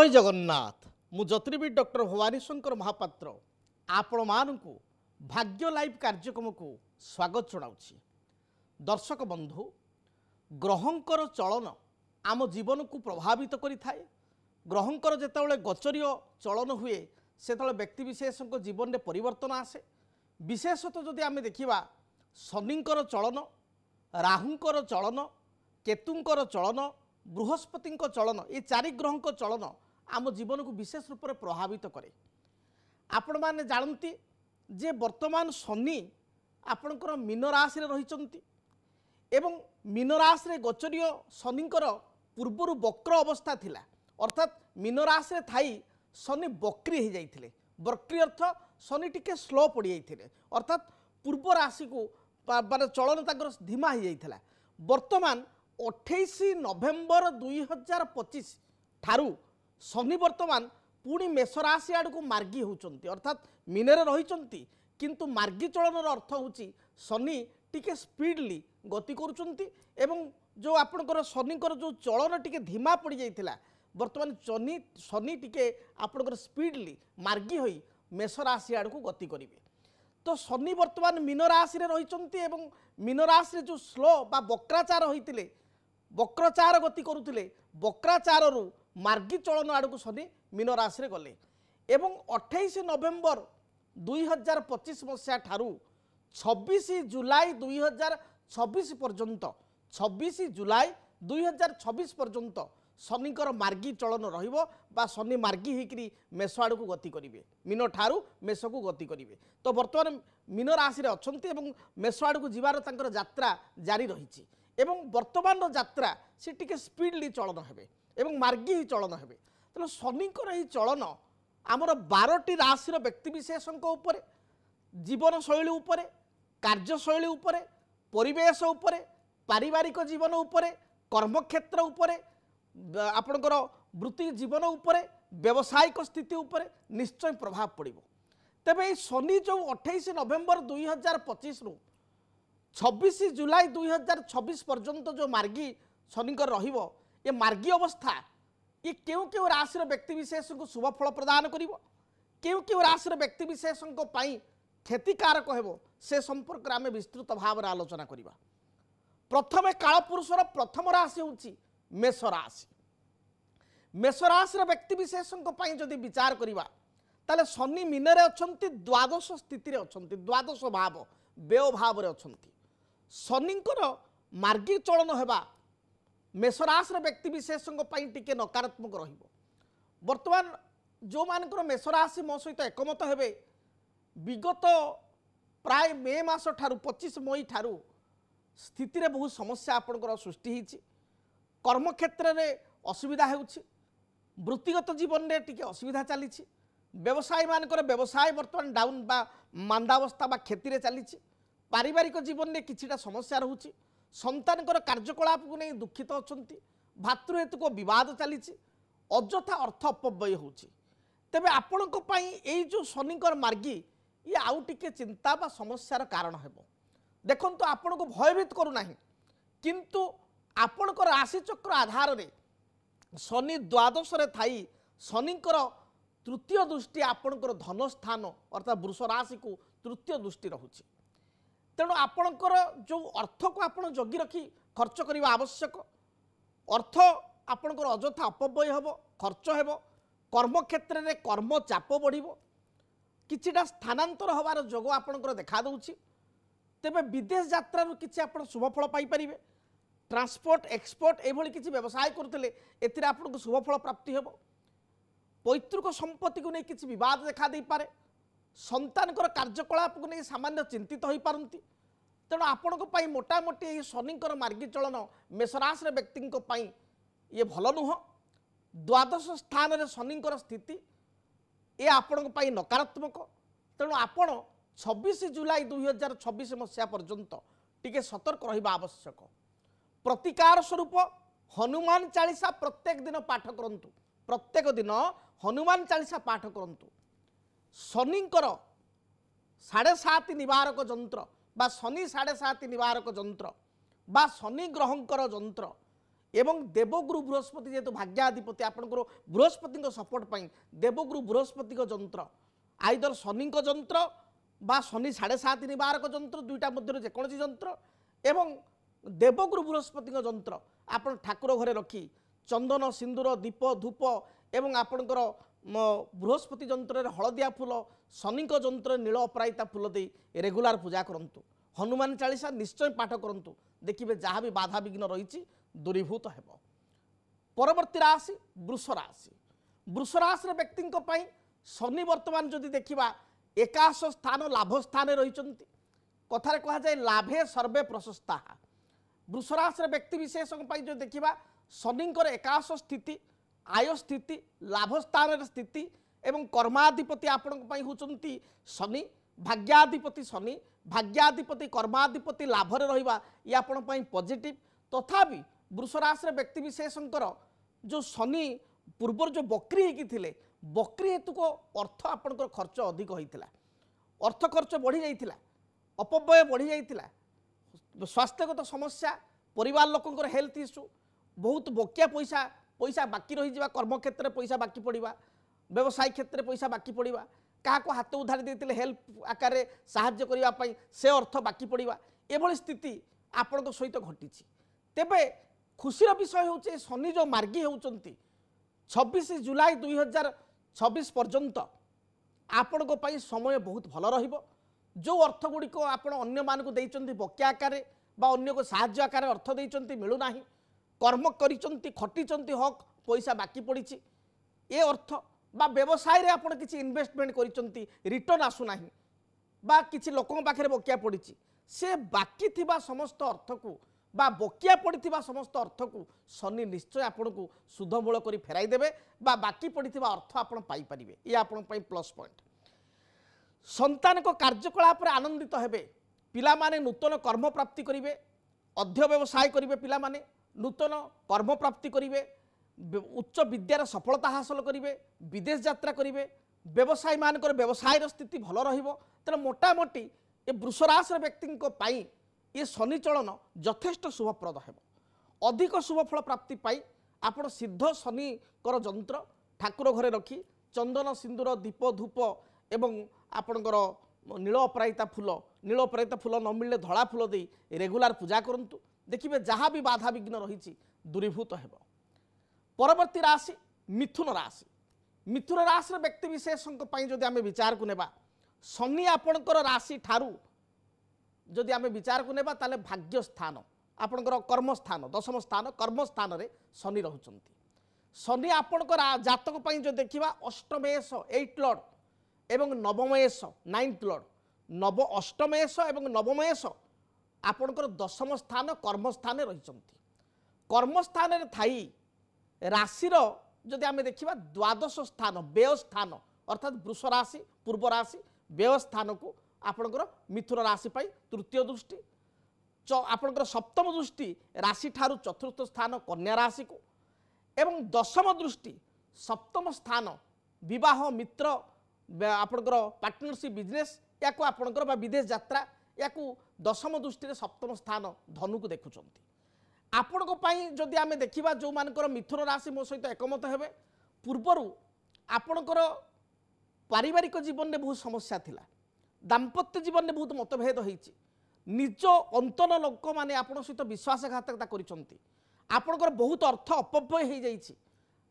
जय जगन्नाथ मु ज्योतिर्विद डॉक्टर भवानी शंकर महापात्र आपण मानू भाग्य लाइव कार्यक्रम को स्वागत जनाऊँगी। दर्शक बंधु ग्रहंकर चलन आम जीवन को प्रभावित करिथाए। ग्रहंकर जेतेबेले गोचरीय चलन हुए सेतेबेले व्यक्ति विशेष जीवन में परिवर्तन आसे। विशेषतः जदि आम देखा शनिंकर चलन, राहुंकर चलन, केतुंकर चलन, बृहस्पति चलन, ये चारि ग्रह चलन आम जीवन को विशेष रूप से प्रभावित करे। आपण माने जानती जे वर्तमान शनि आपणकर मीन राशि रही एवं मीन राशि गोचरीय शनिंकर पूर्वर वक्र अवस्था थिला, अर्थात मीन राशि थाई शनि वक्री हो जाइथिले। वक्री अर्थ शनि टिके स्लो पड़ जाइथिले, अर्थात पूर्व राशि को माने चलन ताकर धीमा हो जाइथिला। वर्तमान 28 नवेम्बर 2025 ठारू शनि वर्तमान पुणी मेष राशि आड़ को मार्गी होचंती, अर्थात मीनरे रही किंतु मार्गी चलन अर्थ होची शनि टिके स्पीडली गति करुचंती एवं जो आपणकर शनिकर जो चलन टिके धीमा पड़ जाइथिला वर्तमान शनि टिके आपणकर स्पीडली मार्गी होई मेष राशि आड़ को गति करिवे। तो शनि वर्तमान मीन राशि रही एवं मीन राशि जो स्लो बा वक्राचार होइतिले, वक्रचार गति करुले, वक्राचार रु मार्गी चलन आड़ को शनि मीन राशि गले एवं 28 नवेम्बर 2025 मसीहा ठारू 26 जुलाई 2026 पर्यंत 26 जुलाई 2026 पर्यंत शनिकर मार्गी चलन रहिबो बा शनि मार्गी होकरी मेष आड़ को गति करिवे, मीन ठारू मेष को गति करिवे। तो वर्तमान मीन राशि अछंती एवं मेष आड़ को जीवार तांकर यात्रा जारी रहिछि एवं वर्तमान यात्रा से टिके स्पीडली चलन हेबे एवं मार्गी ही चलन हेबे। तेणु शनिकर ही चलन आमर 12टी राशि व्यक्ति विशेषों उपरे, जीवन शैली उपरे, कार्यशैली उपरे, परिवेश उपरे, पारिवारिक जीवन उपरे, कर्मक्षेत्र उपरे, आपणकर वृत्ति जीवन उपरे, व्यावसायिक स्थिति उपरे निश्चय प्रभाव पड़िबो। तेबे शनि जो 28 नवेम्बर 2025 रु 26 जुलाई 2026 पर्यंत जो मार्गी शनिकर रहिबो, ये मार्गी अवस्था ये क्यों क्यों राशि व्यक्ति विशेष को शुभ फल प्रदान करिवो, क्यों क्यों राशि व्यक्ति विशेष क्षतिकारक हेबो से संपर्क में आम विस्तृत भाव में आलोचना करिबा। प्रथम कालपुरुषर प्रथम राशि होची मेष राशि। मेष राशि व्यक्ति विशेष जदि विचार करिबा ताले शनि मीनरे अछंती, द्वादश स्थिति रे अछंती, द्वादश भाव व्यय भाव रे अछंती। शनिंकर मार्गी चलन हेबा मेष राशि व्यक्ति विशेष टिके नकारात्मक रहिबो। वर्तमान जो मानकर मेष राशि मो सहित एकमत हेबे विगत प्राय मे मास ठारू 25 मई ठारू स्थिति रे बहुत समस्या आपनकर सृष्टि हिची। कर्म क्षेत्र रे असुविधा हेउची, वृत्तिगत जीवन रे टिके असुविधा चलीची, व्यवसाय मानकर व्यवसाय वर्तमान डाउन बा मांदावस्था बा क्षति रे चलीची, पारिवारिक जीवन रे किछिटा समस्या रहूची, संतानकर कार्यकलाप को नहीं दुखित अछंती, भातृहेतुक विवाद चलीची, अଯଥା अर्थ अपव्यय होची। तेबे आपणक पई एई जो शनिकर मार्गी ये आउ टिके चिंता बा समस्यार कारण हेबो। देखंतु आपण को भयभीत करू नाही, किंतु आपणकर राशि चक्र आधार रे शनि द्वादश रे थाई शनिकर तृतीय दृष्टि आपणकर धन स्थान अर्थात वृष राशि को तृतीय दृष्टि रहूची। तेणु आपणकर जो अर्थ को आपण जगी रखी खर्च करने आवश्यक, अर्थ आपणकर अଯଥା अपव्यय हेबो, खर्च हेबो, कर्म क्षेत्र में कर्म चाप बढ़िबो, किछिटा स्थानांतर होबार जोग आपणकर देखा दउछि। तेबे विदेश यात्रा किछि आपण शुभफल पाई परिबे, ट्रांसपोर्ट एक्सपोर्ट एभली किछि व्यवसाय करथिले एथिरे आपणको शुभफल प्राप्ति हेबो। पैतृक संपत्ति को नहीं किछि विवाद देखा दे पारे, संतानकर कार्यकलाप को नहीं सामान्य चिंतित हो पारती। तेणु आपण मोटामोटी शनिकर मार्गी चलन मेष राशि व्यक्ति ये भल नुह। द्वादश स्थान रे शनिकर स्थिति ये आपण नकारात्मक। तेणु आपण 26 जुलाई 2026 मसीहा पर्यंत टिके सतर्क रहिबा आवश्यक। प्रतिकार स्वरूप हनुमान चालीसा प्रत्येक दिन पाठ करंतु, प्रत्येक दिन हनुमान चालीसा पाठ करंतु। शनिंकर 7.5 निवारक जंत्र बा शनि 7.5 निवारक जंत्र बा शनि ग्रहंकर जंत्र एवं देवगुरु बृहस्पति जेहेतु भाग्याधिपति आपंकर बृहस्पति सपोर्ट पाई देवगुरु बृहस्पति जंत्र आइदर शनि जंत्र बा शनि 7.5 निबारक जंत्र दुईटा मध्य जेकोसी जंत्र एवं देवगुरु बृहस्पति जंत्र आपण ठाकुर घरे रखी चंदन सिंदूर दीप धूप एवं आपणकर बृहस्पति जंत्र हलदिया फूल शनि जंत्र नील अपराजिता फूल दे रेगुलार पूजा करंतु हनुमान चालीसा निश्चय पाठ करंतु देखिए जहाँ भी बाधा विघ्न रही दूरीभूत हेब। परवर्ती राशि वृष राशि। वृष राशि व्यक्ति शनि वर्तमान जदि देखा एकादश स्थान लाभ स्थान रही कथार कह जाए लाभे सर्वे प्रशस्ता। वृष राशि व्यक्ति विशेष जो देखा शनिंकर एकादश स्थिति आय स्थिति लाभ स्थान स्थिति एवं कर्माधिपति आपण होती शनि भाग्याधिपति शनि भाग्याधिपति कर्माधिपति लाभरे रहिबा ये आपण पॉजिटिव। तथापि वृष राशि व्यक्ति विशेषकर जो शनि पूर्व जो बक्री होती थिले बक्री हेतु को अर्थ आपणकर खर्च अधिक होता अर्थ खर्च बढ़ी जाइथिला अपव्यय बढ़ी जाइथिला स्वास्थ्यगत समस्या परिवार लोकंकर हेल्थ इश्यू बहुत बकिया पैसा पैसा बाकी रही जावा कर्म क्षेत्र में पैसा बाकी पड़वा व्यवसाय क्षेत्र में पैसा बाकी पड़वा क्या हाथ उधारी देते हेल्प आकार साहाय्य करने से अर्थ बाकी पड़वा एभली स्थिति आपण सहित घटी। तेबे खुशीर विषय हूँ शनि जो मार्गी होती 26 जुलाई 2026 पर्यंत आपण समय बहुत भल रहिबो। जो अर्थ गुड़िक आपण अन्य मानक देइचंती बकिया आकार बा अन्य को साहाय्य आकार अर्थ देइचंती मिलू नाही कर्म करिचंती खटिचंती हक पैसा बाकी पड़ी ए अर्थ बा व्यवसाय रे आपण किछि इन्वेस्टमेंट करिचंती रिटर्न आसु नाही बा किछि लोकन पाखरे बकिया पड़ी से बाकी थिबा समस्त अर्थ को बा बकिया पड़िथिबा समस्त अर्थ को शनि निश्चय आपण को सुध मूल करी फेराई देबे बा बाकी पड़िथिबा अर्थ आपण पाई परिबे ये आपण पई प्लस पॉइंट। संतान को कार्यकलाप आनंदित हेबे पिला माने नूतन कर्म प्राप्ति करिवे अध्य व्यवसाय करिवे पिला माने नूतन कर्म प्राप्ति करिवे उच्च विद्यार सफलता हासिल करिवे विदेश यात्रा करिवे व्यवसायी मानकर व्यवसायर स्थिति भल रहिबो। तेणु मोटामोटी ये वृष राशि व्यक्ति पाई ये शनि चलन यथेष्ट शुभप्रद हेबो। अधिक शुभफल प्राप्ति पाई आपण सिद्ध शनिकर जंत्र ठाकुर घरे रखी चंदन सिंदूर दीप धूप एवं आपणकर नील अपराजिता फूल न मिलले धड़ा फूल दे रेगुलार पूजा करंतु देखिए जहाँ भी बाधा विघ्न रही दूरीभूत हेब। परवर्ती राशि मिथुन राशि। मिथुन राशि व्यक्ति विशेषों जदि आम विचार को नेबा शनि आपणकर राशि ठारू जदि आम विचार को नेबा ताले भाग्य स्थान आपणकर कर्म स्थान दशम स्थान कर्म स्थान रे शनि रहुचंती। शनि आपणकर जातक जो देखिबा अष्टमेश 8 लॉर्ड एवं नवमेश 9th लॉर्ड नव अष्टमेश एवं नवमेश आपणकर दशम स्थान कर्म स्थान रही कर्म स्थान थाई राशिर जदि आम देखा द्वादश स्थान व्यय स्थान अर्थात वृष राशि पूर्व राशि व्यय स्थान को आपणकर मिथुन राशि पाई तृतीय दृष्टि आपणकर सप्तम दृष्टि राशि ठारू चतुर्थ स्थान कन्या राशि को एवं दशम दृष्टि सप्तम स्थान विवाह मित्र आपणकर पार्टनरशिप बिजनेस या आपणकर बा विदेश यात्रा या दशम दृष्टि सप्तम स्थान धनु को देखुंट आपण जदि आम देखा जो मानकर मिथुन राशि मो सहित एकमत हेबे पूर्वर आपणकर पारिवारिक जीवन में बहुत समस्या थिला दाम्पत्य जीवन में बहुत मतभेद होईची निज अंतन लोक माने आपण सहित विश्वासघातकता करिसंती आपणकर बहुत अर्थ अपव्यय हो जाइछि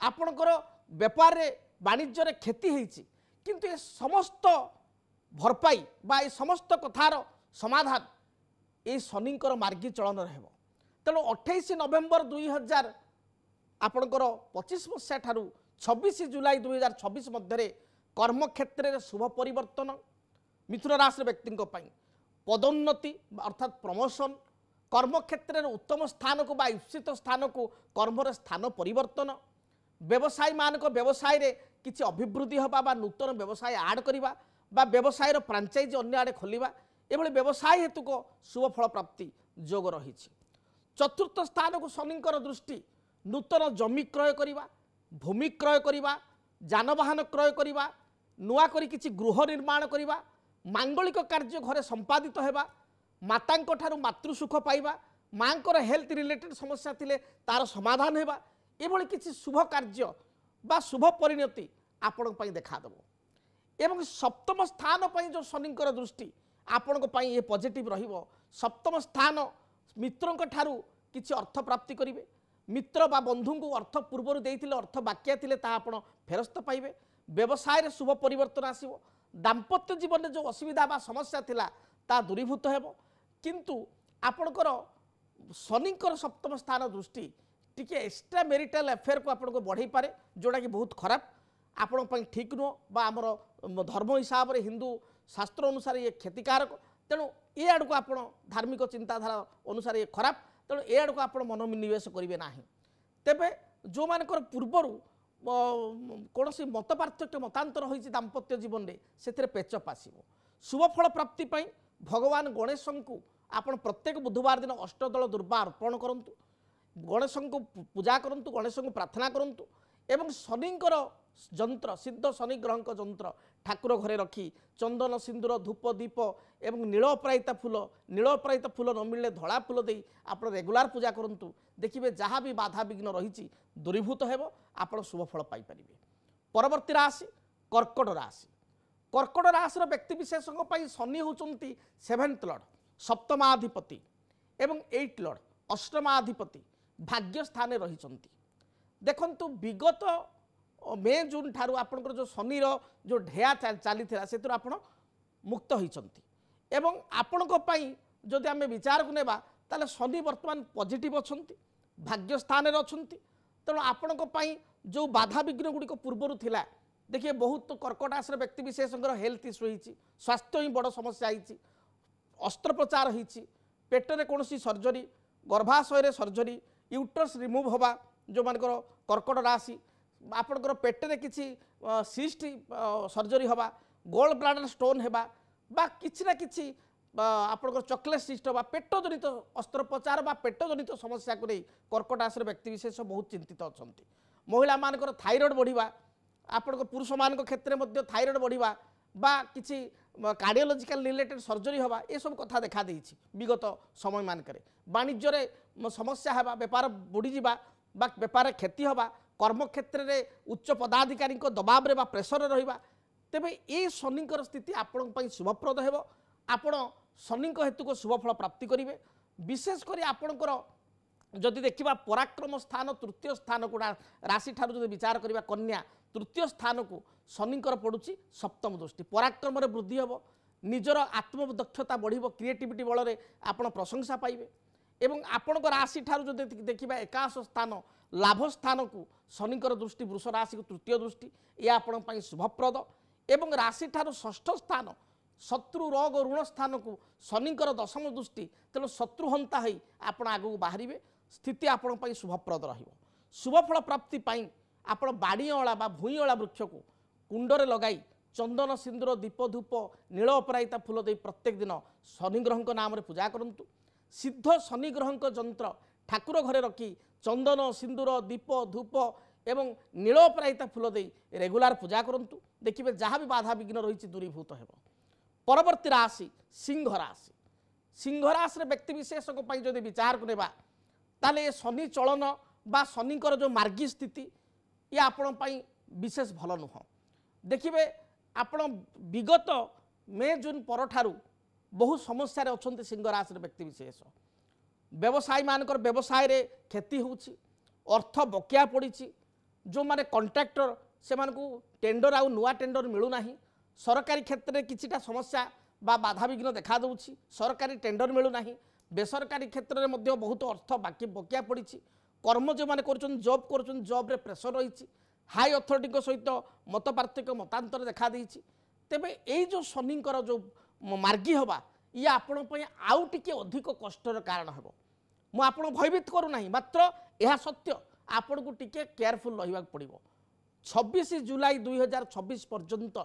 आपणकर व्यापार रे वाणिज्य रे क्षति होईची किंतु ए समस्त भरपाई बा ए समस्त कथार समाधान ये शनिंकर मार्गी चलन रहब। तेणु 28 नवेम्बर 2000 आपणकर 25 मसीहा ठारू 26 जुलाई 2026 मध्य कर्म क्षेत्र में शुभ परिवर्तन मिथुन राशि व्यक्ति पदोन्नति अर्थात प्रमोशन कर्म क्षेत्र में उत्तम स्थान को ईप्सित स्थान को कर्म स्थान परिवर्तन व्यवसायी मानक व्यवसाय रे किछि अभिवृद्धि हवा बा नूतन व्यवसाय आड करिबा बा व्यवसायर फ्रांचाइज अन्य आड़े खोलिबा एभली व्यवसाय हेतु को शुभ फल प्राप्ति जोग रही। चतुर्थ स्थान को शनिंकर दृष्टि नूतन जमी क्रय करिबा भूमि क्रय करिबा जानवाहन क्रय करिबा नुआ करी किछि गृह निर्माण करिबा मांगलिक कार्य घरे संपादित हेबा मातांक ठारू मातृसुख पाइबा माँकर हेल्थ रिलेटेड समस्या थिले तार समाधान हेबा एभली किछि शुभ कार्य बा शुभ परिणति आपण पई देखा देबो। एवं सप्तम स्थान पई जो शनिकर दृष्टि आपण पई ये पॉजिटिव रहिबो। सप्तम स्थान मित्रंक ठारू किछि अर्थ प्राप्ति करिवे। मित्र बा बंधु को अर्थ पूर्वर देइथिले अर्थ बाक्या थिले ता आपण फेरस्त पाइबे। व्यवसाय रे शुभ परिवर्तन आसीबो। दाम्पत्य जीवन में जो असुविधा बा समस्या थिला ता दूरीभूत हेबो। किंतु आपणकर शनिकर सप्तम स्थान दृष्टि टिके एक्स्ट्रा मैरिटल अफेयर को आपन को बढ़ाई पारे जोड़ा कि बहुत खराब आपण पई ठीक नुह बा आमर धर्म हिसाब रे हिंदू शास्त्र अनुसार ये क्षतिकारक। तेणु ये आड़ को आप धार्मिक चिंताधारा अनुसार ये खराब। तेणु ये आड़ को आप मनोनिवेश करेंगे ना। तेबे जो मानकर पूर्वर कौन सी मत पार्थक्य मतांतर होती दाम्पत्य जीवन में से पेचअप आसो। शुभ फल प्राप्ति पाई भगवान गणेश को आपण प्रत्येक बुधवार दिन अष्टदल दुर्वा अर्पण करंतु। गणेश को पूजा करंतु, गणेश को प्रार्थना करंतु एवं शनिकर जंत्र सिद्ध शनि ग्रह जंत्र ठाकुर घरे रखी चंदन सिंदूर धूप दीप एवं नीलअपराजिता फूल न मिलले धड़ा फूल दे आप रेगुलार पूजा करंतु। देखिए जहाँ भी बाधा विघ्न रही दूरीभूत हेबो, आपण शुभ फल पाई परिबे। परवर्ती राशि कर्कट राशि। कर्कट राशि व्यक्ति विशेषों शनि होचंती 7th लॉर्ड सप्तमाधिपति एवं 8th लॉर्ड अष्टमाधिपति भाग्य स्थान रही। देखंतु विगत मे जून ठारू आपनकर जो शनिर जो ढेया चली से आपण मुक्त होती। एवं आपणों जदि आम विचार को नेबा ताले शनि वर्तमान पॉजिटिव अच्छी भाग्य स्थान अच्छा। तेणु आपणों जो बाधा विघ्न गुड़िक पूर्वर थिला देखिए बहुत कर्कट राशि व्यक्ति विशेषकर हेल्थ इश्यू होती, स्वास्थ्य ही बड़ समस्या होती, अस्त्रोपचार होती, पेटरे कौन सर्जरी, गर्भाशय सर्जरी, यूट्रस रिमूव होगा। जो मानकर कर्कट राशि आपणकर पेटरे किसी सिस्ट सर्जरी होगा, गोल्ड ब्लाडर स्टोन होगा बा किछि ना किछि आपणकर चॉकलेट सिस्ट होगा, पेट जनित अस्त्रोपचार बा पेट जनित समस्या को नहीं कर्कट राशि व्यक्ति विशेष बहुत चिंतित अच्छा। महिला मानकर थाइरॉइड बढ़िबा, आपणकर पुरुष मान क्षेत्र में थाइरॉइड बढ़िबा बा किछि कार्डियोलॉजिकल रिलेटेड सर्जरी होगा, ये सब कथा देखा देइछि विगत समय मानकरे। वाणिज्य रे समस्या हेबा, व्यापार बुड़ी बा व्यापार क्षति होगा, कर्म क्षेत्र में उच्च पदाधिकारी दबाव रे बा प्रेसर रहिबा। तेबे ये शनिकर स्थिति आपण पई शुभप्रद हेबो। आपण शनि हेतु को शुभ फल प्राप्ति करेंगे। विशेषकर आपणकर जदि देखा पराक्रम स्थान तृतीय स्थान को राशि ठार जो विचार करवा कन्या तृतीय स्थान को शनिकर पड़ुची सप्तम दृष्टि। पराक्रम वृद्धि हम, निजर आत्मदक्षता बढ़, क्रिएटिविटी बल में आप प्रशंसा पाइबे। एवं आपण राशि ठार जो देखा एकादश स्थान लाभ स्थान को शनिकर दृष्टि वृष राशि को तृतीय दृष्टि ये आपण शुभप्रद। एवं राशि ठार षष्ठ स्थान शत्रु रोग ऋण स्थान को शनिकर दशम दृष्टि। तेणु शत्रुहंता हो आप आगू बाहर स्थिति आपण शुभप्रद रहिबो। शुभफल प्राप्ति पाई आपण बाड़ीअला बा भूईअला वृक्ष को कुंडरे लगाई चंदन सिंदूर दीप धूप नील अपराजिता फूल दे प्रत्येक दिन शनि ग्रह नाम रे पूजा करंतु। सिद्ध शनि ग्रह जंत्र ठाकुर घरे रखी चंदन सिंदूर दीप धूप एवं नील अपराजिता फूल दे रेगुलार पूजा करंतु। देखिए जहाँ भी बाधा विघ्न रही दूरीभूत हेबो। परवर्ती राशि सिंह राशि। सिंह राशि व्यक्ति विशेष जदि विचार को नेबा ताले शनि चलन बा शनिकर जो मार्गी स्थिति ये आपण विशेष भल नुह। देखिए आपण विगत मे जून पर ठारू बहु समस्या अच्छा सिंह राशि व्यक्ति विशेष। व्यवसायी मानकर व्यवसाय रे क्षति होछि, अर्थ बकिया पड़ी, जो माने कॉन्ट्रैक्टर से टेंडर आउ नुआ टेंडर मिलूना, सरकारी क्षेत्र में किछिटा समस्या बा बाधा विघ्न देखा दूँ, सरकारी टेंडर मिलूना, बेसरकारी क्षेत्र में बहुत अर्थ बाकी बकिया पड़ी, कर्म जो मैंने जॉब कर जॉब रे प्रेसर रही, हाई अथॉरिटी सहित मत पार्थक्य मतांतर देखा देइछि। तेबे यही जो शनिकर जो मार्गी हवा ये आपण आउ टिके अधिक कष्टर कारण हेबो। मु आपण भयभीत करूना, मात्र यह सत्य आपण को टिके केयरफुल रहिबा पड़िबो। 26 जुलाई 2026 पर्यंत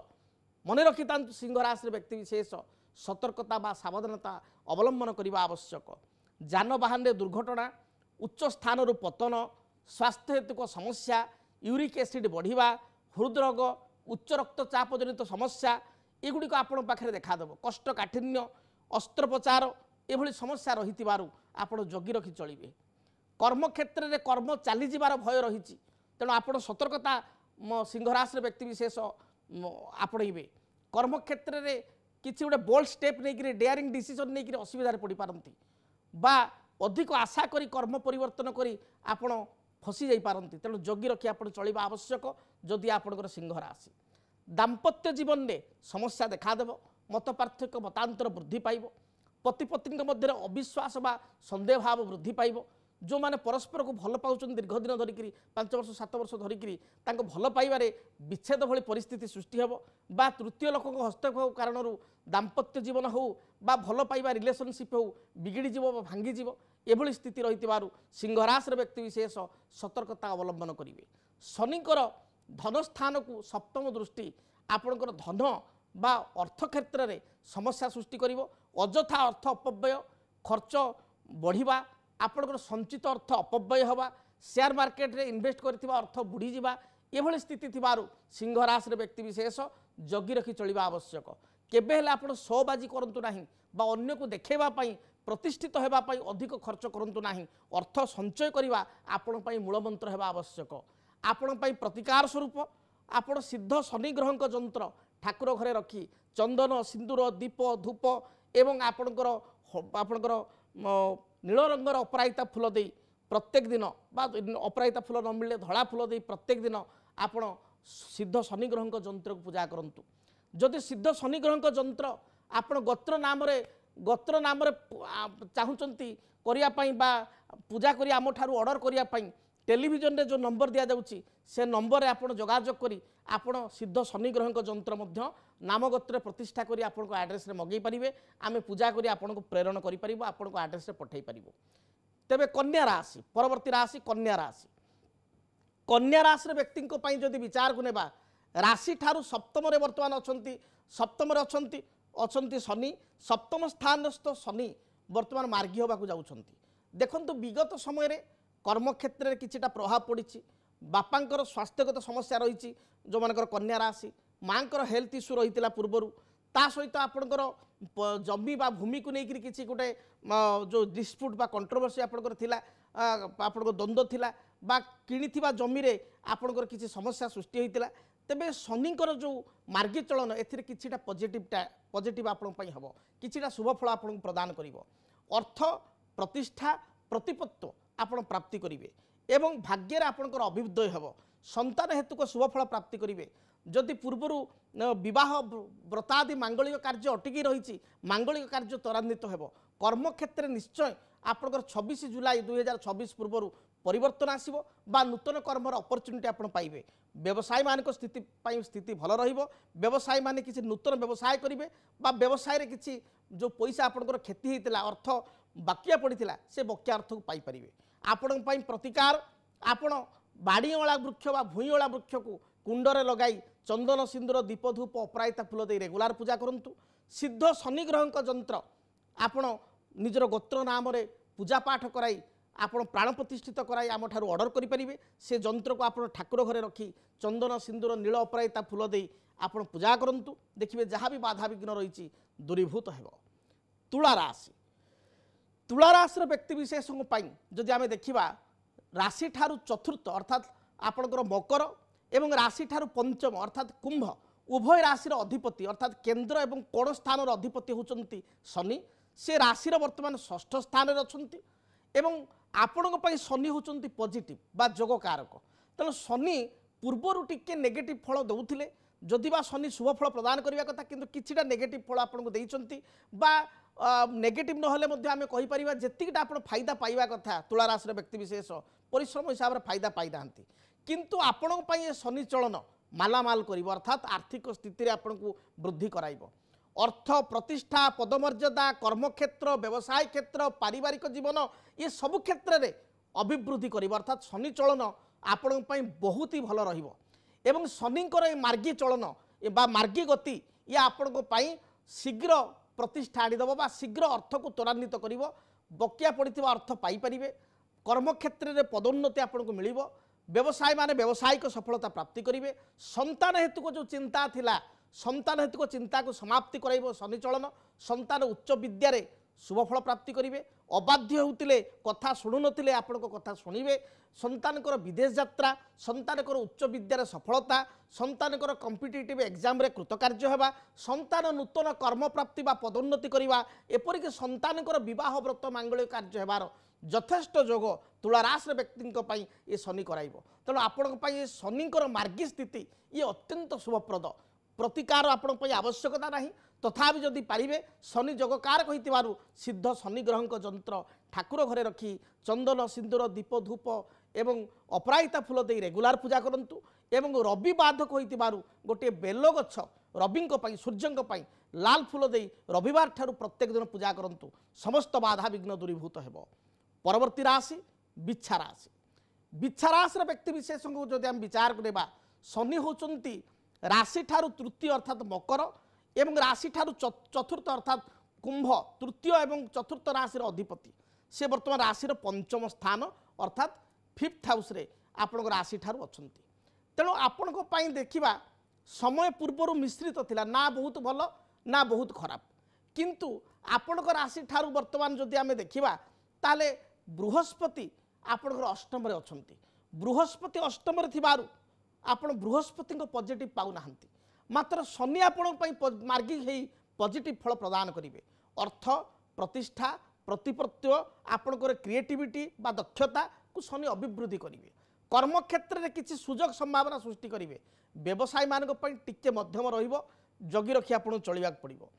मन रखि तांतु सिंह राशि व्यक्ति विशेष सतर्कता बा सावधानता अवलंबन करने आवश्यक। जानवाहन दुर्घटना, उच्च स्थान पतन, स्वास्थ्य हेतुक समस्या, यूरिक एसिड बढ़िया, हृदरोग, उच्च रक्तचाप जनित समस्या एगुड़िक आपण पाखे देखादेव। कष्टकाठिन्य, अस्त्रोपचार एभली समस्या रही आपण जगी रखी चलिए। कर्मक्षेत्र में कर्म चली जीवार भय रही तेणु आपण सतर्कता सिंह राशि व्यक्ति विशेष आपणे। कर्मक्षेत्र में किसी गोटे बोल्ड स्टेप नहीं डेयरिंग डिसीजन नहीं असुविधा पड़ पारती बा अधिक आशा करी कर्म परिवर्तन करी आपण फसी जाई पारती तेणु जगी रखी आपण चलिबा आवश्यक। जदि आपणकर सिंह राशि दाम्पत्य जीवन में समस्या देखादेव, मत पार्थक्य मतांतर वृद्धि पाइब, पति पत्नी मध्य अविश्वास बा संदेह भाव वृद्धि पाइब। जो माने परस्पर को भल पाँच दीर्घ दिन धरिक 5 वर्ष 7 वर्ष धरिकी भल पाइबारे विच्छेद भली परिस्थिति सृष्टि हेब बा तृतीय लोक हस्तक्षेप कारण दाम्पत्य जीवन हो बा भल पाइबा रिलेशनशिप हो बिगिड़ी जीव भांगी जीव एभली स्थिति रही सिंह राशि व्यक्ति विशेष सतर्कता अवलंबन करेंगे। शनिकर धन स्थान को सप्तम दृष्टि आपणकर धन बा अर्थ क्षेत्र में समस्या सृष्टि करिवो। अजथा अर्थ अपव्यय खर्च बढ़िबा, आपणकर संचित अर्थ अपव्यय हवा, शेयर मार्केट रे इन्वेस्ट करथिबा अर्थ बुढ़ी जावा एभली स्थिति थिबारु सिंह राशि व्यक्ति विशेष जगी रखी चलिबा आवश्यक। केबे हेले आपण सोबाजी करंतु नाही बा अन्य को देखेबा पई प्रतिष्ठित हेबा पई अधिक खर्च करंतु नाही। अर्थ संचय करिबा आपण पई मूल मंत्र हेबा आवश्यक। आपण पई प्रतिकार स्वरूप आपण सिद्ध शनि ग्रहक जंत्र ठाकुर घरे रखी चंदन सिंदूर दीप धूप एवं आपणकर नील रंगर अपराजिता फूल दे प्रत्येक दिन बा अपराजिता फूल न मिले धड़ा फूल दे प्रत्येक दिन आपण सिद्ध शनि ग्रहक जंत्र को पूजा करंतु। जदि सिद्ध शनि ग्रहक जंत्र आपण गोत्र नाम चाहूँगी करने बा पूजा करी आम ठारू ऑर्डर करने टेलीविजन रे जो नंबर दिया जाउची से नंबर रे आपण जोगाजोग करी आपण सिद्ध शनि ग्रहक जंत्र मध्य नामगोत्र प्रतिष्ठा करी आपण को एड्रेस रे मगई परिबे। आमे पूजा करी आपण को प्रेरण करि परिबो, आपण को एड्रेस रे पठै परिबो। तेबे कन्या राशि परवर्ती राशि कन्या राशि। कन्या राशि व्यक्ति को पई जदि विचार को नेबा राशि ठारू सप्तम रे वर्तमान अछंती सप्तम रे अछंती शनि सप्तम स्थानस्थ शनि वर्तमान मार्गी होबा को जाउछंती। देखंतु विगत समय रे कर्मक्षेत्र में किछिटा प्रभाव पड़ी, बापांकर स्वास्थ्यगत समस्या रही जो मानकर कन्या राशि माँकर हेल्थ इश्यू रही पूर्वर ता सहित आपणकर जमी बा भूमि को लेकर किसी गोटे जो डिस्प्यूट बा कंट्रोवर्सी आपणकर थिला आपणकर द्वंद्व थिला बा किणिथिबा जमी रे आपणकर किसी समस्या सृष्टि होइतिला। तेबे शनिकर जो मार्गी चलन एथिरे किछिटा पॉजिटिव आपण पई हबो, किछिटा शुभ फल आपण प्रदान करिवो। अर्थ प्रतिष्ठा प्रतिपत्व आपण प्राप्ति करिवे एवं भाग्य रे आपणकर अभिवृद्धि हेबो। संतान हेतु को शुभ फल प्राप्ति करिवे। जदि पूर्वर विवाह व्रतादि मांगलिक कार्य अटकी रही मांगलिक कार्य त्वरान्वित हेबो। कर्मक्षेत्र निश्चय आपणकर 26 जुलाई 2026 पूर्वर परिवर्तन आसीबो बा नूतन कर्मर अपॉर्चुनिटी आपण पाइबे। व्यवसाय मानक स्थिति भल रहिबो। व्यवसाय माने किसी नूतन व्यवसाय करिवे बा व्यवसाय रे किसी जो पैसा आपणकर क्षति हेतिला अर्थ बाकिया पड़ीथिला से बकिया अर्थ को पाई परिवे। आपण पई प्रतिकार आपण बाड़ीअला वृक्ष बा भूईअला वृक्ष को कुंडरे लगाई चंदन सिंदूर दीप धूप अपराजिता फूल दे रेगुलार पूजा करंतु। सिद्ध शनि ग्रहक जंत्र आपण निजर गोत्र नाम रे पूजा पाठ कराई आपण प्राण प्रतिष्ठित कराई आम ठारू ऑर्डर करि परिबे। से जंत्र को आपण ठाकुर घरे रखी चंदन सिंदूर नील अपराजिता फूल दे आपण पूजा करंतु। देखिबे जहाँ भी बाधा विघ्न रही दूरीभूत हेबो। तुला राशि तुला राशि व्यक्ति विशेष जदि आम देखा राशि ठारू चतुर्थ अर्थात आपणकर मकर एवं राशि ठारू पंचम अर्थात कुंभ उभय राशि अधिपति अर्थात केन्द्र एवं कोण स्थान अधिपति होचंती शनि। से राशि वर्तमान षष्ठ स्थान अच्छी एवं आपण शनि होचंती पॉजिटिव बा जोग कारक। तेणु शनि पूर्वर टिके नेगेटिव फल दौथिले जदि बा शनि शुभ फल प्रदान करने कथा किंतु किछिटा नेगेटिव फल आपको देइचंती बा नेगेटिव नहले मध्ये आमे कहि परिबा जेतिकिटा आपण फायदा पाइबा कथा तुला राशि व्यक्ति विशेष परिश्रम हिसाब से फायदा पाई नांती किंतु आपण पई शनि चलन मालामाल करिवो अर्थात आर्थिक स्थिति रे आपण को वृद्धि कराइबो। अर्थ प्रतिष्ठा पदमर्यादा कर्मक्षेत्र व्यवसाय क्षेत्र पारिवारिक जीवन ये सब क्षेत्र रे अभिवृद्धि करिवो अर्थात शनि चलन आपण पई बहुत ही भल रहिबो। एवं शनिकर ये मार्गी चलन बा मार्गी गति ये आपण पई शीघ्र प्रतिष्ठा आनीदेव बा शीघ्र अर्थ को त्वरान्वित करिवो। बकिया पड़िथिबा अर्थ पाई परिबे। कर्मक्षेत्र रे पदोन्नति आपको मिलिबो। व्यवसाय माने व्यवसायिक सफलता प्राप्ति करिवे। संतान हेतु को जो चिंता थिला संतान हेतु को चिंता को समाप्ति कराइबो शनि चलन। संतान उच्च विद्या रे शुभफल प्राप्ति करेंगे अबाध्य होते कथा शुणु नथिले आपण कथा शुणिबे संतानकर विदेश यात्रा संतानकर उच्च विद्यार सफलता संतानकर कॉम्पिटिटिव एग्जाम रे कृतकार्य हेबा संतान नूतन कर्म प्राप्ति बा पदोन्नति करवा एपरिक संतानकर विवाह व्रत मांगलिक कार्य हेबार यथेष्ट जोग तुला राशि व्यक्ति ये शनि कराइब तेणु आपण शनिकर मार्गी स्थिति ये अत्यंत शुभप्रद प्रतिकार आपण आवश्यकता नहीं तथापि जदि पारिबे शनि जोगकार कही सिद्ध शनि ग्रह जंत्र ठाकुर घरे रखी चंदन सिंदूर दीप धूप एवं अपराजिता फूल दे रेगुलार पूजा करंतु एवं रवि बाधक होइतिबारु गोटे बेल गछ रवि सूर्य लाल फूल दे रविवार ठारू प्रत्येक दिन पूजा करंतु समस्त बाधा विघ्न दूरीभूत हेबो। परवर्ती राशि बिच्छा राशि। बिच्छा राशि व्यक्ति विशेष को जदि हम विचार करबा शनि होचंती राशि ठारू तृतीय अर्थात मकर एवं राशि ठारू चतुर्थ अर्थात कुंभ तृतीय एवं चतुर्थ राशि अधिपति से वर्तमान राशि पंचम स्थान अर्थात फिफ्थ हाउस रे आपण राशि ठारू अछंती तेणु आपण देखा समय पूर्वर मिश्रित थिला ना बहुत भल ना बहुत खराब किंतु आपण राशि ठारू वर्तमान जदि आमे देखिबा ताले बृहस्पति आपण अष्टम रे अछंती बृहस्पति अष्टम रे थिबारु आपण बृहस्पति पॉजिटिव पाउ नाहंती मात्र शनि आपण मार्गी हे पॉजिटिव फल प्रदान करिवे अर्थ प्रतिष्ठा प्रतिपत्ति आपणकर क्रिएटिविटी बा दक्षता को शनि अभिवृद्धि करिवे कर्म क्षेत्र में किसी सुजोग संभावना सृष्टि करिवे व्यवसायी मान टिके मध्यम रहिबो जगी रखी आपण चलिबाक पड़िबो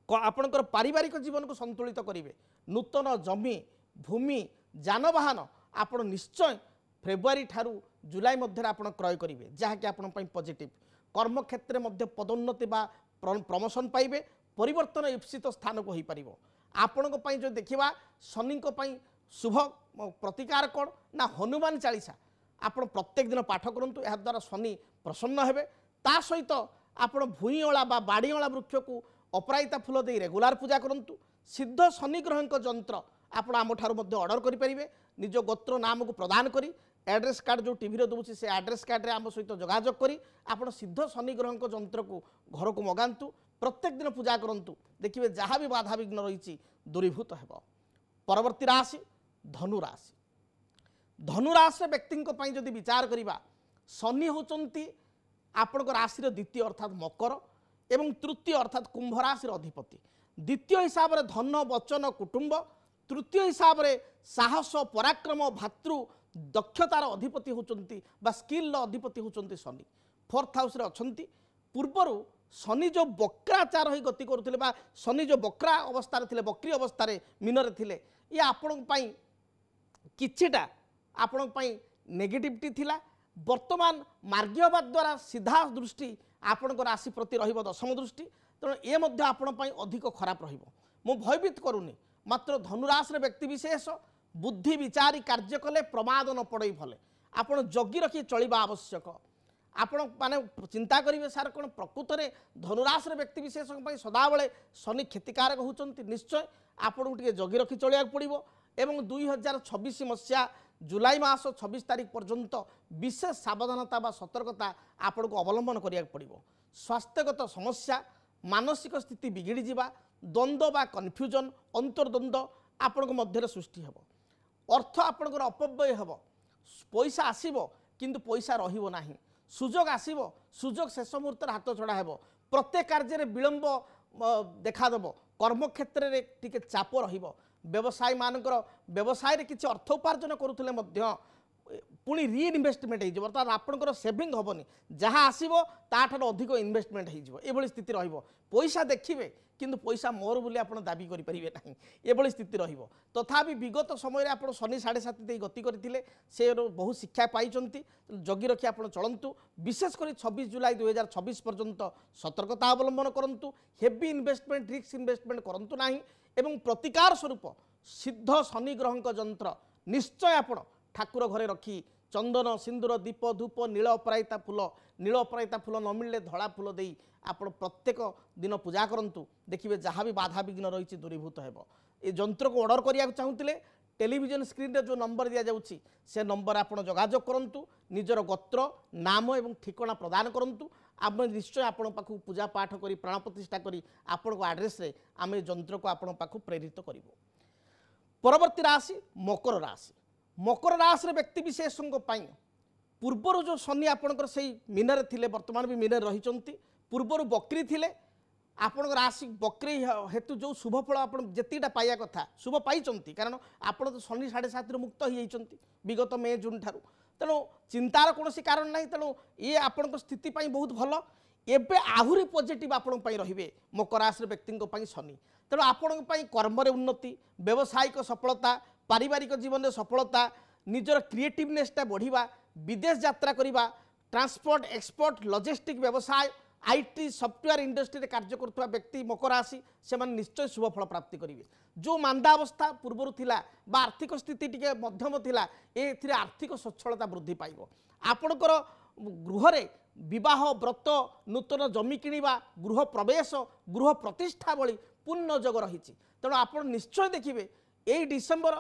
आपणकर पारिवारिक जीवन को संतुलित करिवे नूतन जमी भूमि जानवाहन आपण निश्चय फेब्रुआरी ठारू जुलाई मध्य आपण क्रय करिवे जहाँकि आपण पॉजिटिव कर्म क्षेत्र में पदोन्नति बा प्रमोशन पाइबे परिवर्तन इप्सित स्थान को हो पार आपण जो देखा शनि शुभ प्रतिकार कौन ना हनुमान चालीसा आपण प्रत्येक दिन पाठ करूँ यह द्वारा शनि प्रसन्न हेबे ता सहित आपण भूईअला बा बाड़ीअला वृक्ष को अपराजिता फूल दे रेगुलार पूजा करूँ सिद्ध शनि ग्रह जंत्र आपण आम ठारू ऑर्डर करें निज गोत्र नाम को प्रदान करी एड्रेस कार्ड जो टीवी रे दूसरी से एड्रेस कार्ड रे आम सहित जोगाजोग करी आपण सिद्ध शनि ग्रह जंत्र को घर को मगातु प्रत्येक दिन पूजा करंतु देखिए जहाँ भी बाधा विघ्न रही दूरीभूत हेब। परवर्ती राशि धनु राशि। धनु राशि व्यक्ति जदि विचार करवा शनि होचंती आपण राशि द्वितीय अर्थात मकर एवं तृतीय अर्थात कुंभ राशि अधिपति द्वितीय हिसाब से धन वचन कुटुंब तृतीय हिसाब से साहस पराक्रम भातृ दक्षतार अधिपति होचंती बा स्किल अधिपति होचंती शनि फोर्थ हाउस रे अछंती पूर्वर शनि जो वक्राचार ही गति करुले बा शनि जो वक्रा अवस्था रे थिले वक्री अवस्था रे मीन रे थिले ये आपण पई किछिटा आपण पई नेगेटिविटी थिला वर्तमान मार्गीयवाद द्वारा सीधा दृष्टि आपण राशि प्रति रहिबो दशम दृष्टि तेणु ये मध्य आपण पई अधिक खराब रहिबो मु भयभीत करूनी मात्र धनुराशि व्यक्ति विशेष बुद्धि विचारी कार्य कले प्रमाद न पड़े भले आपण जगी रखी चलिबा आवश्यक आपण माने चिंता करेंगे सार कौन प्रकृत में धनुराशि व्यक्ति विशेष सदाबले शनि क्षतिकारक होती निश्चय आपन टे जगी रखी चलिया पड़ो एवं 2026 मसीहा जुलाई मास 26 तारीख पर्यंत विशेष सावधानता बा सतर्कता आपण को अवलंबन करिया पड़ो स्वास्थ्यगत समस्या मानसिक स्थिति बिगिड़ी जावा द्वंद्व बा कन्फ्यूजन अंतर्द्वंद्व आपण मध्य सृष्टि हेब अर्थ आपणकर अपव्यय हेब पैसा आसीबो किंतु पैसा रहिबो नाही सुजोग आसीबो सुजोग शेष मुहूर्त हाथ छड़ा हेब प्रत्येक कार्य विलंब देखादेव कर्म क्षेत्र में टिके चाप रहिबो व्यवसायी मानकर व्यवसाय रे किछि अर्थ उपार्जन करुथिले मध्य पुणी रीइनवेस्टमेंट हो अर्थात आपंकर सेविंग हेनी जहाँ आसो ताठ अधिक इनवेस्टमेंट हो स्थिति पैसा देखिए किंतु पैसा मोर बोली आप दाबी करें ना ये स्थिति तथापि विगत समय आप शनि 7.5 गति करते से बहुत शिक्षा पाई जगी रखी आप चलतु विशेषकर 26 जुलाई 2026 पर्यंत सतर्कता अवलंबन करूँ हेवी इन्वेस्टमेंट रिस्क इन्वेस्टमेंट करूँ ना एवं प्रतिकार स्वरूप सिद्ध शनि ग्रह जंत्र निश्चय आप ठाकुर घरे रखी चंदन सिंदूर दीप धूप नील अपराजिता फूल न मिलले धला फूल दे आप प्रत्येक दिन पूजा करंतु देखिए जहाँ भी बाधा विघ्न रही दूरीभूत हेब। ये जंत्र को ऑर्डर करिया चाहूले टेलीविजन स्क्रीन रे जो नंबर दिया जाउची से नंबर आप जोगाजोग करंतु निजर गोत्र नाम एवं ठिकाना प्रदान करंतु आम निश्चय आपण पाखु पूजा पाठ करी प्राण प्रतिष्ठा करी आपण आड्रेस रे आम यंत्र को आपण पाखु प्रेरित करिवो। परवर्ती राशि मकर राशि। मकर राशि व्यक्ति विशेषों पूर्वर जो शनि आपणकर से मीन थिले वर्तमान भी मीन रही पूर्वर बकरी थिले आपण राशि बकरी हेतु जो शुभ फल आप जीटा पाइबा कथा शुभ पाई कारण आपड़ तो शनि 7.5 मुक्त हो विगत मे जून ठार तेणु चिंतार कौन कारण ना तेणु ये आपण स्थिति बहुत भल एवं आहरी पॉजिटिव आपण रे मकर राशि व्यक्ति शनि तेणु आपण कर्म उन्नति व्यावसायिक सफलता पारिवारिक जीवन में सफलता निजर क्रिएटिवनेसटा बढ़िया विदेश यात्रा करवा ट्रांसपोर्ट एक्सपोर्ट लॉजिस्टिक व्यवसाय आईटी सॉफ्टवेयर इंडस्ट्री में कार्य करुवा व्यक्ति मकर राशि से निश्चय शुभ फल प्राप्ति करेंगे। जो मांदावस्था पूर्वर थिला बा आर्थिक स्थिति टिके मध्यम थिला ए आर्थिक सच्छलता वृद्धि पाइब। आपणकर गृह विवाह व्रत नूतन जमी किणवा गृह प्रवेश गृह प्रतिष्ठा भली पूर्ण जग रही तेणु आप निश्चय देखिए यही डिसेम्बर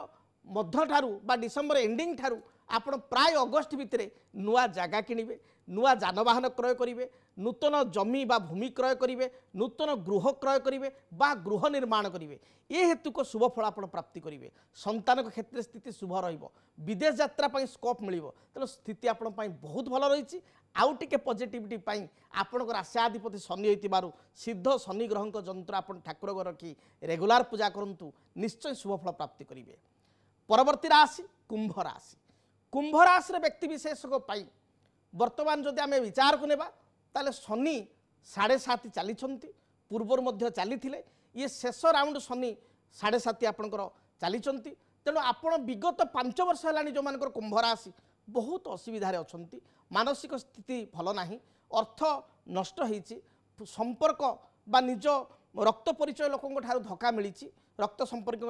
मध्य ठारू बा डिसेम्बर एंडिंग ठारू आपण प्राय अगस्ट भितर नुआ जगह किणवे नुआ जानवाहन क्रय करेंगे नूतन जमी बा भूमि क्रय करेंगे नूतन गृह क्रय करेंगे बा गृह निर्माण करेंगे ये हेतुक शुभ फल आप प्राप्ति करेंगे। संतान क्षेत्र स्थिति शुभ विदेश यात्रा स्कोप मिल तेणु स्थिति आपण बहुत भल रही आउ टिके पॉजिटिविटी आपणकर राष्ट्राधिपति शनि होइतिबारु सिद्ध शनि ग्रह जंत्र आप ठाकुर घर रखी रेगुलार पूजा करंतु निश्चय शुभ फल प्राप्ति करेंगे। परवर्ती राशि कुंभ राशि। कुंभ राशि व्यक्ति विशेष वर्तमान जदि आम विचार को नेबा ताले शनि 7.5 चली पूर्वर चली ये शेष राउंड शनि 7.5 आपणकर चली तेणु आपण विगत 5 वर्ष है जो मान कुंभ राशि बहुत असुविधार अच्छा मानसिक स्थिति भल ना अर्थ नष्ट होती संपर्क बा निज रक्त परिचय लोकों धोखा मिली रक्त संपर्क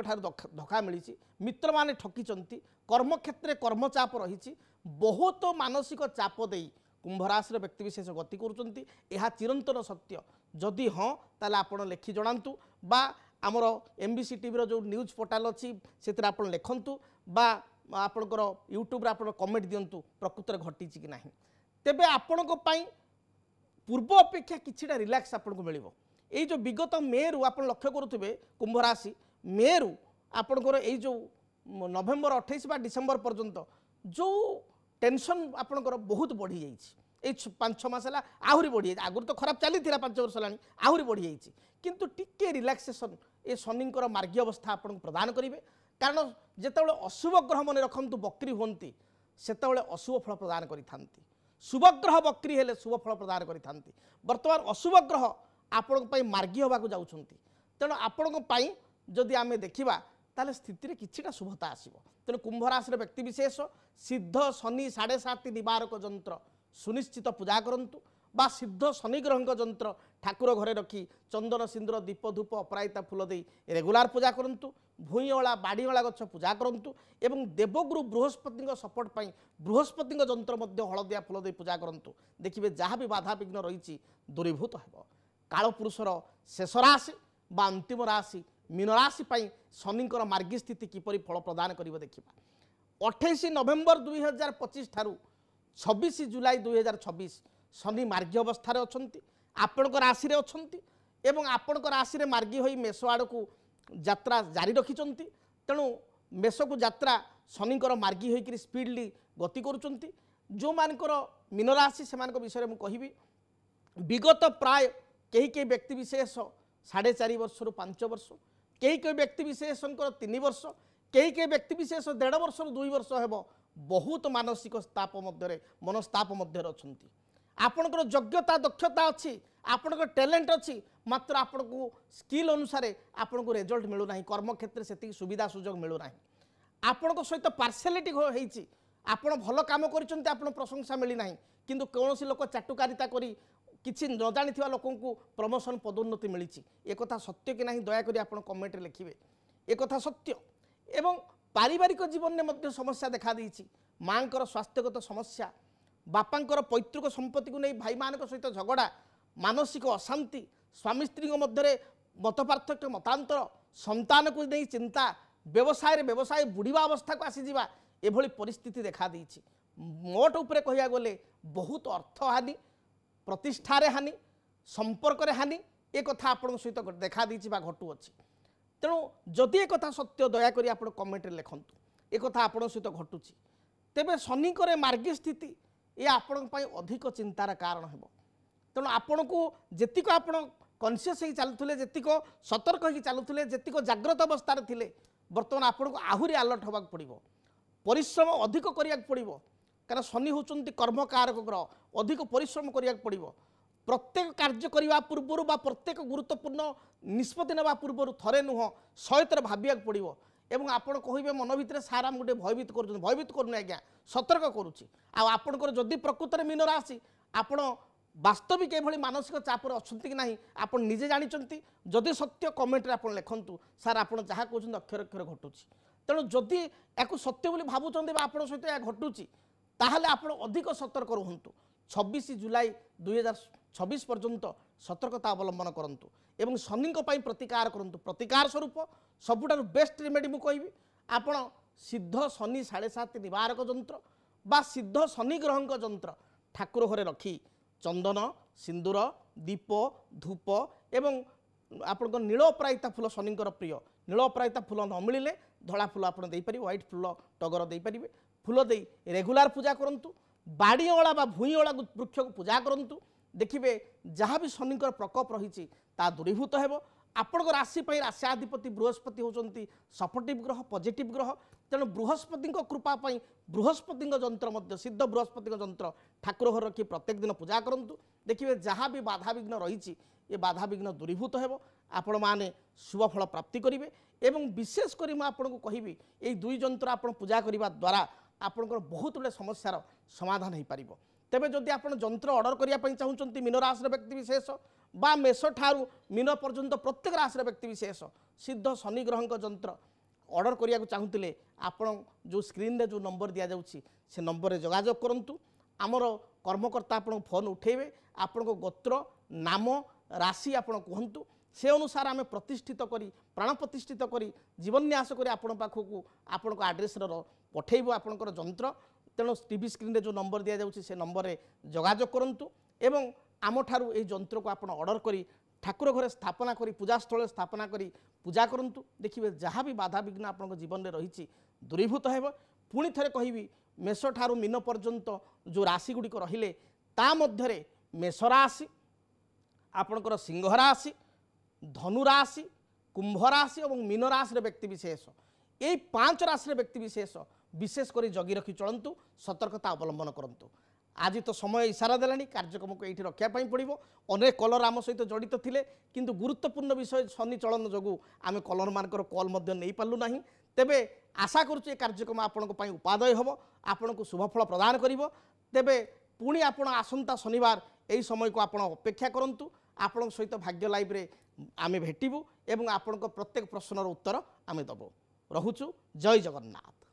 धोखा मिली मित्र माने ठकी कर्म क्षेत्र कर्मचाप रही बहुत मानसिक चाप दे कुंभ राशि व्यक्ति विशेष गति कर चिरंतन सत्य जदि हाँ ताले आपण लिखि जणांतु बा आमर एमबीसी टीवी जो न्यूज पोर्टाल अच्छी से आप लिखंतु बा आपणकर यूट्यूब आप कमेंट दिंतु प्रकृत घटी कि ना तेबे आपण पूर्व अपेक्षा किछिटा रिलैक्स आपको मिल यही जो विगत मे रु आप लक्ष्य करुवे कुंभ राशि मे रु आपणकर यही जो नवेम्बर 28 बा डिसेम्बर पर्यंत जो टेंशन आपणकर बहुत बढ़ी जाइए 5-6 मास है आहरी बढ़ी आगुरी तो खराब चली 5 वर्ष है आहरी बढ़ी जाइए किंतु टिके रिलैक्सेशन ये शनिंकर मार्गी अवस्था आपको प्रदान करेंगे कारण जिते अशुभ ग्रह मन रखु बकरी होती से अशुभ फल प्रदान करि शुभ ग्रह बकरी हेले शुभ फल प्रदान करि वर्तमान अशुभ ग्रह आपण मार्गी होगा जाउछंती तेणु आपण जदि आम देखा ताले स्थिति किछिटा शुभता आसीबो तेणु कुंभ राशि व्यक्ति विशेष सिद्ध शनि 7.5 निवारक जंत्र सुनिश्चित पूजा करंतु बा सिद्ध शनि ग्रह जंत्र ठाकुर घरे रखी चंदन सिंदूर दीप धूप अपराजिता फूल दे रेगुलार पूजा करंतु भूईला बाड़ीला गछ पूजा करंतु एवं देवगुरु बृहस्पति सपोर्ट पाई बृहस्पति जंत्र मध्य हलदिया फूल दे पूजा करंतु देखिए जहाँ भी बाधा विघ्न रही दूरीभूत हो। काल पुरुषर शेष राशि बा अंतिम राशि मीन राशि शनिंकर मार्गी स्थिति किपरि फल प्रदान करिवो देखिबा 28 नवेम्बर 2025 ठारू 26 जुलाई 2026 शनि मार्गी अवस्था अछंती आपणक राशि रे अछंती एवं आपणक राशि रे मार्गी होई मेष आड़ को यात्रा जारी रखिचंती तेणु मेष को यात्रा शनिंकर मार्गी होई स्पीडली गति करुचंती जो मानकर मीन राशि से विषय में कहबी विगत प्राय कई व्यक्ति विशेष 4.5 वर्ष रु 5 वर्ष कई व्यक्ति विशेष 3 वर्ष कई व्यक्ति विशेष 1.5 वर्ष रु 2 वर्ष हेब बहुत मानसिक स्ताप मध्य मनस्ताप मध्य अच्छी आपणकर योग्यता दक्षता अच्छी आपणकर टैलेंट अच्छी मात्र आपण को स्किल अनुसार आपण को रिजल्ट मिलूना कर्म क्षेत्र से सुविधा सुजोग मिलूना आपण सहित पार्शियलिटी होती आपण भल कम कर प्रशंसा मिलना किंतु कौन लोक चाटुकारिता करी किसी न जानी लोक प्रमोशन पदोन्नति मिली एक सत्य कि ना दयाकोरी आप कमेंट लिखिए एक सत्य एवं पारिवारिक जीवन में समस्या देखा देती माँ स्वास्थ्यगत समस्या बापांकर पैतृक संपत्ति को नहीं भाई मान सहित झगड़ा मानसिक अशांति स्वामी स्त्री मध्य मतपार्थक्य मतांतर संतान को नहीं चिंता व्यवसाय बुढ़ा अवस्था को आसीजा एभली परिस्थिति देखा देती मोट उपरे कहिया गले बहुत अर्थहानि प्रतिष्ठारे हानि संपर्क हानि एक कथा आपण सहित देखा दी घटुअछि तेणु जदि एक कथा सत्य दयाकोरी आप कमेंट लिखतु एक कथा आपण सहित घटुछि तेबे शनिकर मार्गी स्थिति ये आपण अधिक चिंतार कारण हेबो तेणु आपण को जेतिक आपण कनसीयस हो चलुले जेतिक सतर्क हो चलुले जेतिक जाग्रत अवस्था थिले बर्तमान आपण को आहुरी अलर्ट होबाक पड़िबो परिश्रम अधिक करिया पड़िबो कारण शनि होचंती कर्मकारक ग्रह अधिक परिश्रम करिया पड़िबो प्रत्येक कार्य करने पूर्वर बा प्रत्येक गुरुत्वपूर्ण निष्पत्ति नेबा पूर्वर थरे नुह 100 थर भाविया पड़िबो एवं आपण कहिबे मन भितर सारा गोटे भयभीत कर भयभीत करूनी आज्ञा सतर्क करुच्ची आपणकर जदि प्रकृत मीन राशि आपण वास्तविक एभली मानसिक चापर अच्छी कि ना आप निजे जानते जदि सत्य कमेंट आप लिखु सार आप जहाँ कहते अक्षर अक्षर घटुची तेणु जदि या सत्य बोली भावुं आप सहित यह घटुची ताहले आप अधिक सतर्क रुहतु 26 जुलाई 2026 पर्यंत सतर्कता अवलंबन करंतु एवं शनि प्रतिकार करंतु प्रतिकार स्वरूप सबुठार बेस्ट रेमेडी मु कहबी आपण सिद्ध शनि 7.5 निवारक जंत्र बा सिद्ध शनि ग्रह जंत्र ठाकुर घरे रखी चंदन सिंदूर दीप धूप एवं आपण नीलअपराजिता फूल शनिकर प्रिय नीलअपराजिता फूल न मिले धला फूल आप व्हाइट फूल टगर दे पारे फूल दे रेगुलार पूजा करंतु बाड़ी अला बा भूई अला वृक्ष को पूजा करंतु देखिए जहाँ भी शनिकर प्रकोप रही दूरीभूत हेबो आपण राशि राशियाधिपति बृहस्पति होचंती सपोर्टिव ग्रह पॉजिटिव ग्रह तेणु बृहस्पति कृपा बृहस्पति जंत्र सिद्ध बृहस्पति जंत्र ठाकुर घर रखी प्रत्येक दिन पूजा करंतु देखिए जहाँ भी बाधा विघ्न रही ये बाधा विघ्न दूरीभूत हेबो आपण माने शुभ फल प्राप्ति करेंगे एवं विशेष करी मैं आपको कहबी ये दुई जंत्र आप पूजा करने द्वारा आपंकर बहुत गुड़े समस्यार समाधान हो पार तेबे जदि आप जंत्र ऑर्डर करने चाहते मीन राशि व्यक्ति विशेष बा मेष ठारू मीन पर्यंत प्रत्येक राशि व्यक्ति विशेष सिद्ध शनि ग्रह जंत्र ऑर्डर करने चाहूले आपण जो स्क्रीन रे जो नंबर दि जाउछि से नंबर रे जोगाजोग करंतु आमर कर्मकर्ता आपण फोन उठेबे आपण गोत्र नाम राशि आपण कहंतु से अनुसार आम प्रतिष्ठित करी प्राण प्रतिष्ठित करी जीवन्यास करी आपण पाखक आपण आड्रेस पठेबू आपणकर जंत्र तेणु टीवी स्क्रीन रे जो नंबर दि जाउछि से नंबर रे जोगाजोग करंतु एवं आम ठारू ए जंत्र को आपण ऑर्डर करी ठाकुर घरे स्थापना करी पूजा स्थल स्थापना करी पूजा करंतु देखिए जहाँ भी बाधा विघ्न आपण जीवन में रही दूरीभूत हेब पुणी थे कहबी मेष ठारू मीन पर्यंत जो राशि गुड़िक रहिले ता मध्यरे मेष राशि आपणकर सिंह राशि धनु राशि कुंभ राशि और मीन राशि व्यक्ति विशेष यही 5 राशि व्यक्ति विशेष विशेषकर जगी रखी चलतु सतर्कता अवलंबन करंतु आज तो समय इशारा देलानी कार्यक्रम को ये रखापी पड़ो अनेक कलर आम सहित जड़ित थे किंतु गुरुत्वपूर्ण विषय शनि चलन जो आम कलर मानकर कल नहीं पार्लु ना तेबे आशा करुचे कार्यक्रम आपण उपादेय हम आपण को शुभफल प्रदान करिवो तेबे पुणी आपण आसंता शनिवार यही समय को आपण अपेक्षा करंतु आपण सहित भाग्य लाइव रे आमे भेटिबु एवं आपण प्रत्येक प्रश्नर उत्तर आमे दबो रहुचु जय जगन्नाथ।